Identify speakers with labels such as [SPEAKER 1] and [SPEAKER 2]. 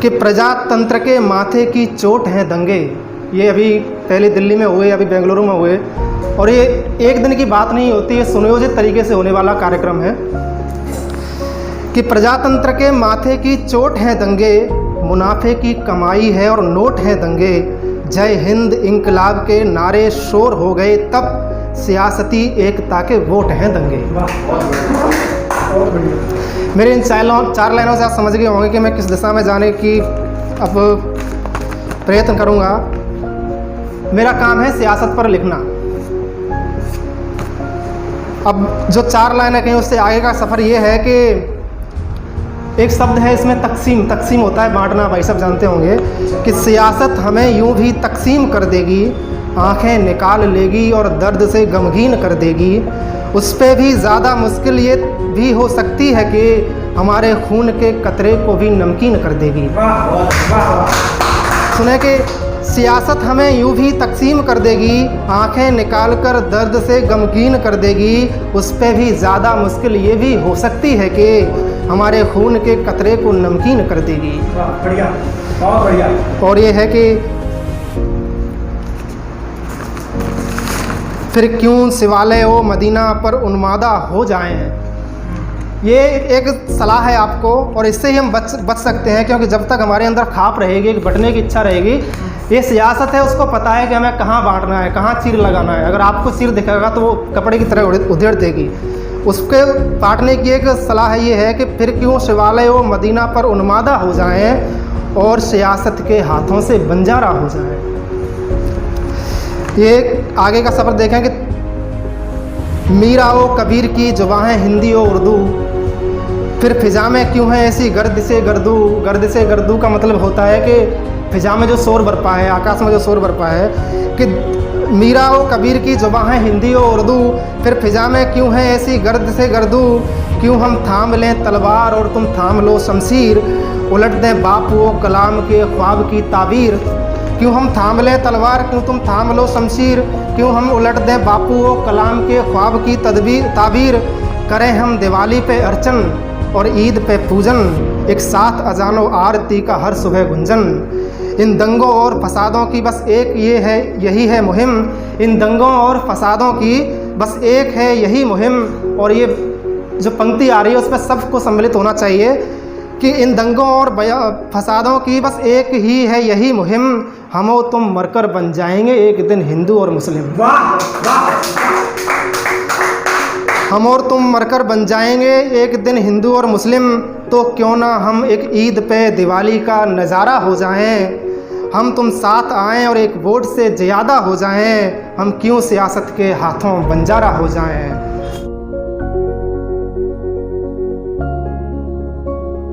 [SPEAKER 1] कि प्रजातंत्र के माथे की चोट हैं दंगे। ये अभी पहले दिल्ली में हुए, अभी बेंगलुरु में हुए, और ये एक दिन की बात नहीं होती, ये सुनियोजित तरीके से होने वाला कार्यक्रम है कि प्रजातंत्र के माथे की चोट हैं दंगे, मुनाफे की कमाई है और नोट हैं दंगे, जय हिंद इंकलाब के नारे शोर हो गए तब, सियासती एकता के वोट हैं दंगे। मेरे इन चार लाइनों से आप समझ गए होंगे कि मैं किस दिशा में जाने की अब प्रयत्न करूंगा। मेरा काम है सियासत पर लिखना। अब जो 4 लाइनें कहीं उससे आगे का सफ़र ये है कि एक शब्द है इसमें तकसीम। तकसीम होता है बांटना, भाई सब जानते होंगे कि सियासत हमें यूं भी तकसीम कर देगी, आंखें निकाल लेगी और दर्द से गमगीन कर देगी। उस पे भी ज़्यादा मुश्किल ये भी हो सकती है कि हमारे खून के कतरे को भी नमकीन कर देगी। सुने कि सियासत हमें यूं भी तकसीम कर देगी, आंखें निकाल कर दर्द से गमगीन कर देगी। उस पे भी ज़्यादा मुश्किल ये भी हो सकती है कि हमारे खून के कतरे को नमकीन कर देगी।
[SPEAKER 2] बढ़िया, बहुत बढ़िया।
[SPEAKER 1] और ये है कि फिर क्यों सिवाले ओ मदीना पर उन्मादा हो जाएं। ये एक सलाह है आपको, और इससे ही हम बच सकते हैं, क्योंकि जब तक हमारे अंदर खाप रहेगी, बटने की इच्छा रहेगी, ये सियासत है, उसको पता है कि हमें कहाँ बांटना है, कहाँ चीर लगाना है। अगर आपको चीर दिखेगा तो वो कपड़े की तरह उधेड़ देगी। उसके बांटने की एक सलाह ये है कि फिर क्यों शिवालय ओ मदीना पर उन्मादा हो जाएं और सियासत के हाथों से बंजारा हो जाएं। ये आगे का सफ़र देखें कि मीरा ओ कबीर की जुबान हिंदी ओ उर्दू, फिर फिजा में क्यों है ऐसी गर्द से गर्दू। गर्द से गर्दू का मतलब होता है कि फिजा में जो शोर बरपा है, आकाश में जो शोर बरपा है, कि मीरा ओ कबीर की जुबान हिंदी ओ उर्दू, फिर फिजा में क्यों है ऐसी गर्द से गर्दू। क्यों हम थाम लें तलवार और तुम थाम लो शमशीर, उलट दें बापू ओ कलाम के ख्वाब की ताबीर। क्यों हम थाम लें तलवार, क्यों तुम थाम लो शमशीर, क्यों हम उलट दें बापू ओ कलाम के ख्वाब की ताबीर। करें हम दिवाली पे अर्चन और ईद पे पूजन, एक साथ अजानो आरती का हर सुबह गुंजन। इन दंगों और फसादों की बस एक ये है, यही है मुहिम। इन दंगों और फसादों की बस एक है यही मुहिम। और ये जो पंक्ति आ रही है उस पर सबको सम्मिलित होना चाहिए कि इन दंगों और फसादों की बस एक ही है यही मुहिम। हम और तुम मरकर बन जाएंगे एक दिन हिंदू और मुस्लिम।
[SPEAKER 2] वाह वाह।
[SPEAKER 1] हम और तुम मरकर बन जाएंगे एक दिन हिंदू और मुस्लिम, तो क्यों ना हम एक ईद पे दिवाली का नज़ारा हो जाएं। हम तुम साथ आएं और एक वोट से ज़्यादा हो जाएं, हम क्यों सियासत के हाथों बंजारा हो जाएं।